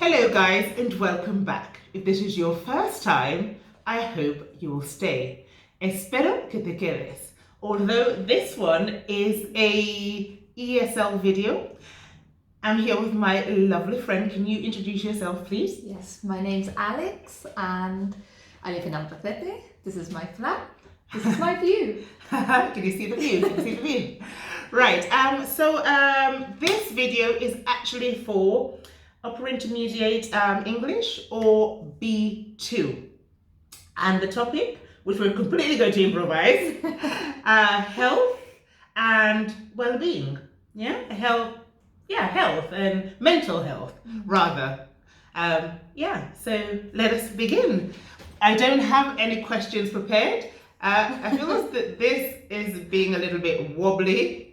Hello guys and welcome back. If this is your first time, I hope you will stay. Espero que te quedes. Although this one is a ESL video, I'm here with my lovely friend. Can you introduce yourself please? Yes, my name's Alex and I live in Albacete. This is my flat. This is my view. Can you see the view? Can you see the view? Right, this video is actually for upper intermediate English or B2. And the topic, which we're completely going to improvise, health and well-being. Health and mental health, rather. So let us begin. I don't have any questions prepared. I feel that this is being a little bit wobbly.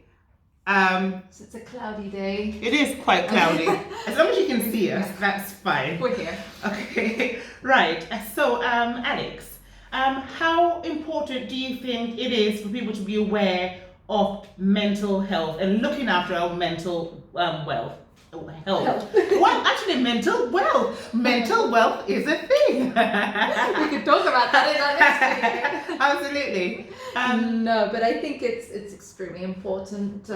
So it's a cloudy day. It is quite cloudy. As long as you can see us, that's fine. We're here. Okay, right. So, Alex, how important do you think it is for people to be aware of mental health and looking after our mental health? Well, actually, mental wealth. Mental wealth is a thing. We could talk about that in our next video. Absolutely. No, but I think it's extremely important,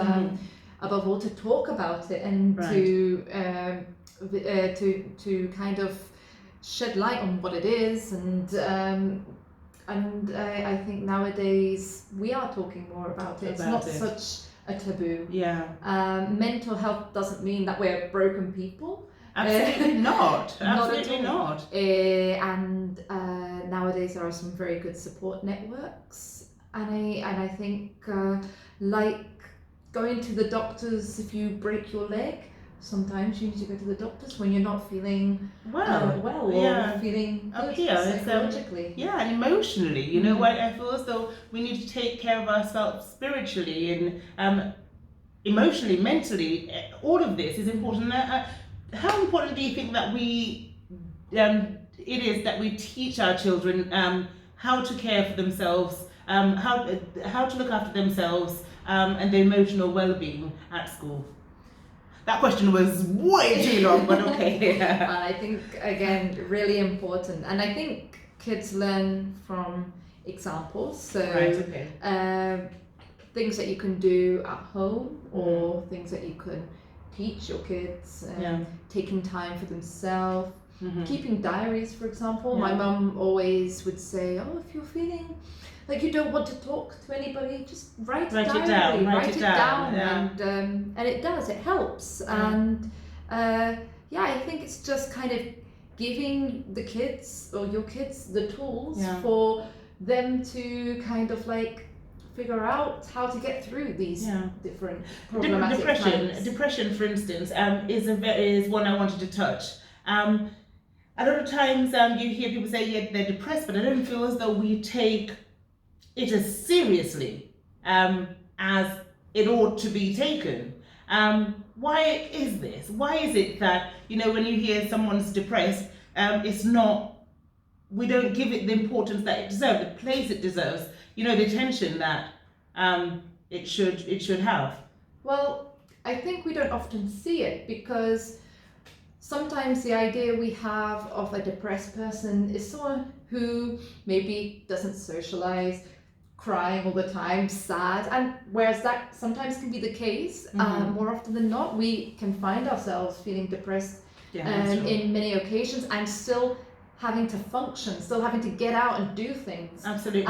above all, to talk about it and to kind of shed light on what it is, and I think nowadays we are talking more about it. It's not such a taboo. Mental health doesn't mean that we're broken people. Absolutely not. Absolutely not. And nowadays there are some very good support networks, and I think like going to the doctors if you break your leg. Sometimes you need to go to the doctors when you're not feeling well or feeling good psychologically. And emotionally. You know, I feel as though we need to take care of ourselves spiritually and emotionally, mentally. All of this is important. How important do you think that it is that we teach our children how to care for themselves, how to look after themselves, and their emotional well-being at school? That question was way too long, but okay. I think, again, really important. And I think kids learn from examples. So things that you can do at home or things that you can teach your kids, taking time for themselves, keeping diaries, for example. My mum always would say, if you're feeling like you don't want to talk to anybody, just write it down. And it does, it helps. And I think it's just kind of giving the kids or your kids the tools for them to kind of like figure out how to get through these different problematic times. Depression, for instance, is one I wanted to touch. A lot of times you hear people say they're depressed, but I don't feel as though we take it as seriously as it ought to be taken. Why is this? Why is it that, when you hear someone's depressed, we don't give it the importance that it deserves, the place it deserves, the attention that it should have? Well, I think we don't often see it because sometimes the idea we have of a depressed person is someone who maybe doesn't socialize, crying all the time, sad, and whereas that sometimes can be the case, more often than not, we can find ourselves feeling depressed in many occasions and still having to function, still having to get out and do things. Absolutely.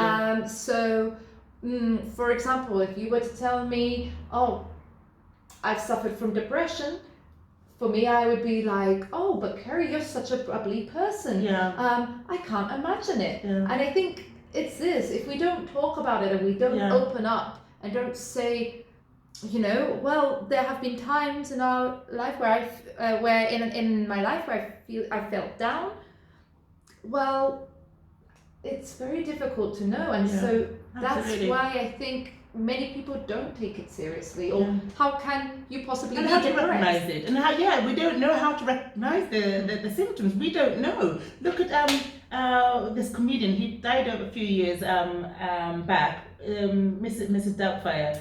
For example, if you were to tell me, I've suffered from depression, for me, I would be like, but Kerry, you're such a bubbly person. I can't imagine it. And I think it's this, if we don't talk about it and we don't open up and don't say, there have been times in our life where in my life where I felt down. Well, it's very difficult to know, and so that's why I think many people don't take it seriously, or how can you possibly and be how depressed? To recognize it, and we don't know how to recognize the symptoms. We don't know. Look at this comedian. He died a few years back. Mrs. Doubtfire,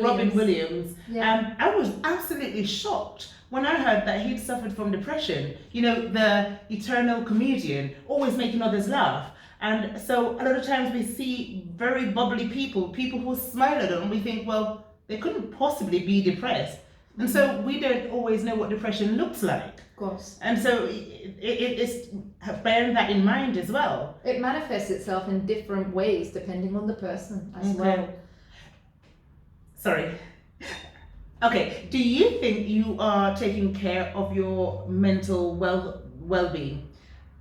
Robin Williams. I was absolutely shocked when I heard that he'd suffered from depression, you know, the eternal comedian, always making others laugh. And so a lot of times we see very bubbly people who smile at them, and we think, well, they couldn't possibly be depressed. And so we don't always know what depression looks like. Of course. And so it's bearing that in mind as well. It manifests itself in different ways depending on the person as well. Sorry. Okay, do you think you are taking care of your mental well-being?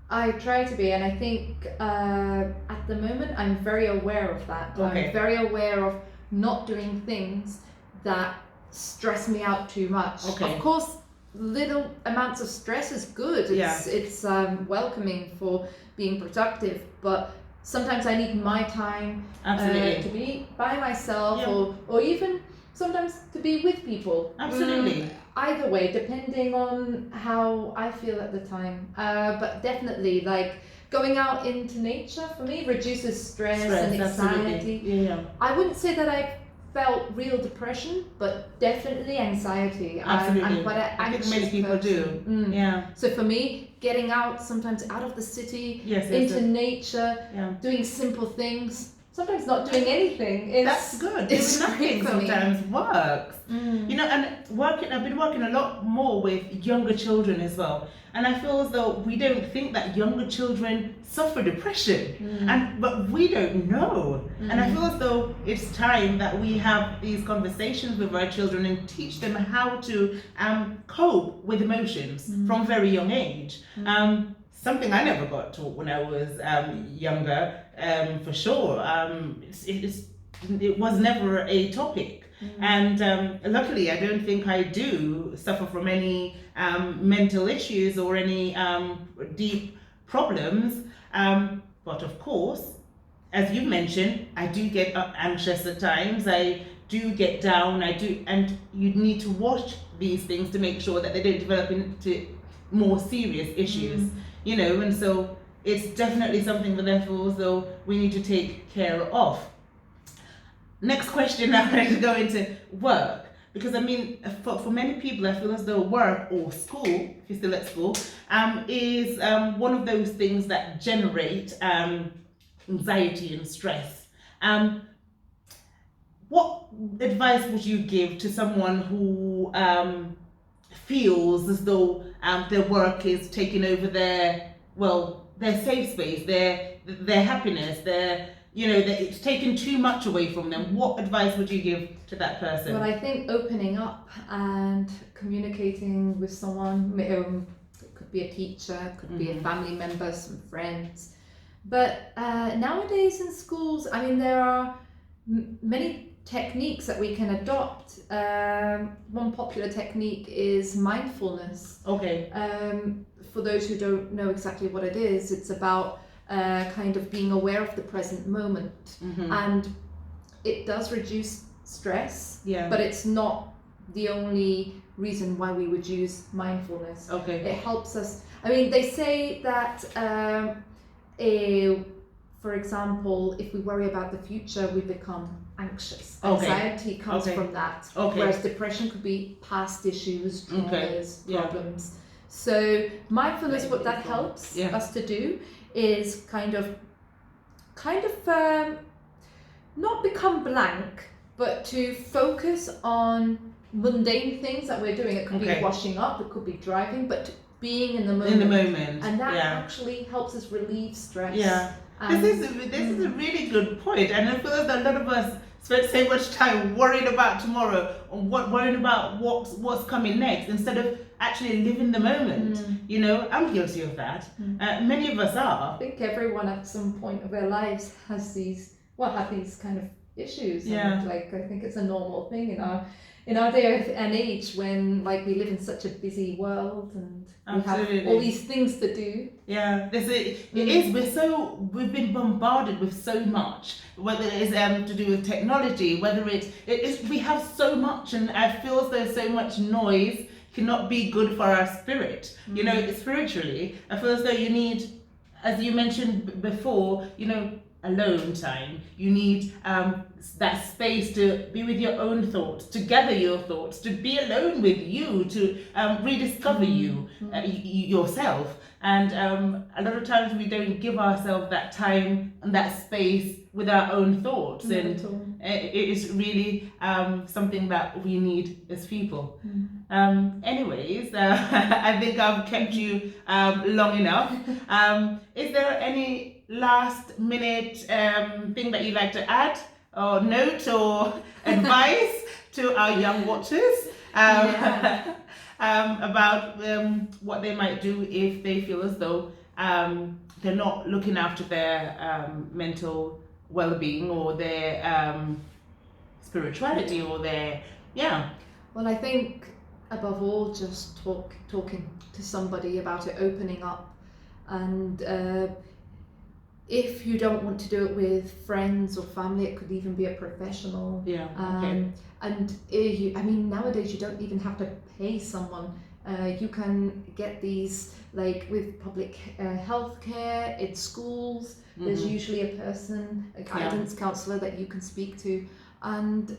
I try to be, and I think at the moment I'm very aware of that. Okay. I'm very aware of not doing things that stress me out too much. Okay. Of course, little amounts of stress is good. It's welcoming for being productive, but sometimes I need my time to be by myself, or even sometimes to be with people. Absolutely. Either way, depending on how I feel at the time. But definitely, like going out into nature for me reduces stress and anxiety. Yeah. I wouldn't say that I've felt real depression, but definitely anxiety. Absolutely. I'm quite an anxious I think many people do. Yeah. So for me, getting out sometimes out of the city, into nature, doing simple things, sometimes not doing anything is that's good. Doing nothing sometimes works. You know, and I've been working a lot more with younger children as well. And I feel as though we don't think that younger children suffer depression, but we don't know. And I feel as though it's time that we have these conversations with our children and teach them how to cope with emotions from very young age. Something I never got taught when I was younger, for sure. It was never a topic. And luckily, I don't think I do suffer from any mental issues or any deep problems. But of course, as you mentioned, I do get anxious at times. I do get down. And you need to watch these things to make sure that they don't develop into more serious issues. You know, and so it's definitely something that I feel as though we need to take care of. Next question, I'm going to go into work, because I mean, for many people, I feel as though work or school, if you're still at school, is one of those things that generate anxiety and stress. What advice would you give to someone who feels as though their work is taking over their safe space, their happiness, it's taking too much away from them? What advice would you give to that person? Well, I think opening up and communicating with someone, it could be a teacher, it could be a family member, some friends. But nowadays in schools, I mean, there are many techniques that we can adopt. One popular technique is mindfulness. Okay. For those who don't know exactly what it is, it's about kind of being aware of the present moment, and it does reduce stress, but it's not the only reason why we would use mindfulness. Okay. It helps us. I mean, they say that for example, if we worry about the future, we become anxious. Anxiety comes from that, whereas depression could be past issues, traumas, problems. So mindfulness, what that helps us to do is kind of not become blank, but to focus on mundane things that we're doing. It could be washing up, it could be driving, but being in the moment. And that actually helps us relieve stress. This is a really good point, and I feel like a lot of us spend so much time worrying about tomorrow, or worrying about what's coming next, instead of actually living the moment. You know, I'm guilty of that. Many of us are. I think everyone at some point of their lives have these kind of issues. And I think it's a normal thing in our day and age, when we live in such a busy world and we have all these things to do. We've been bombarded with so much, whether it is to do with technology, whether it is, we have so much, and I feel as though so much noise cannot be good for our spirit. You know, spiritually, I feel as though you need, as you mentioned before, alone time. You need that space to be with your own thoughts, to gather your thoughts, to be alone with you, to rediscover you, yourself. And a lot of times we don't give ourselves that time and that space with our own thoughts. And it is really something that we need as people. Anyways, I think I've kept you long enough. Is there any last minute thing that you'd like to add or note or advice to our young watchers about what they might do if they feel as though they're not looking after their mental well-being or their spirituality or their Well, I think above all, just talking to somebody about it, opening up, and if you don't want to do it with friends or family, it could even be a professional. And I mean, nowadays you don't even have to pay someone. You can get these, like with public health care, in schools, there's usually a person, a guidance counsellor that you can speak to. And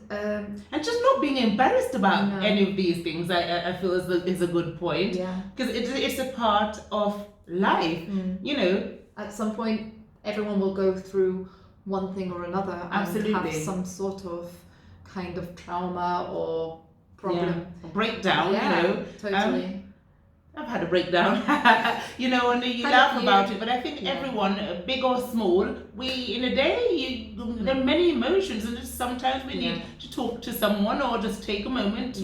just not being embarrassed about any of these things, I feel is a good point. Because it's a part of life, you know. At some point, everyone will go through one thing or another and have some sort of kind of trauma or problem. A breakdown, you know. Totally. I've had a breakdown, you know, and you laugh about it, but I think everyone, big or small, we in a day, there are many emotions, and sometimes we need to talk to someone or just take a moment to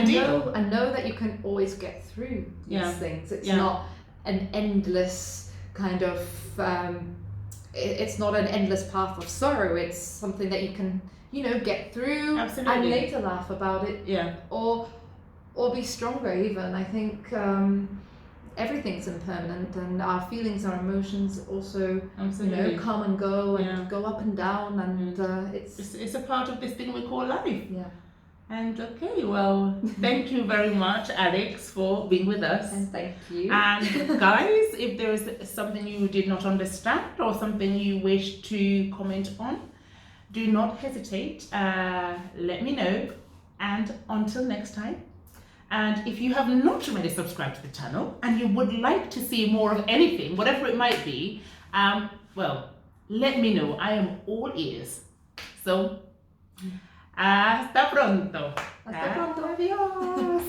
deal. And know that you can always get through these things. It's not an endless kind of, it's not an endless path of sorrow. It's something that you can, you know, get through and later laugh about it. Or be stronger even. I think everything's impermanent, and our feelings, our emotions also, you know, come and go and go up and down, and it's a part of this thing we call life. And okay, well, thank you very much, Alex, for being with us. And thank you. And guys, if there is something you did not understand or something you wish to comment on, do not hesitate. Let me know. And until next time. And if you have not already subscribed to the channel and you would like to see more of anything, whatever it might be, well, let me know. I am all ears. So, hasta pronto. Hasta pronto. Adiós.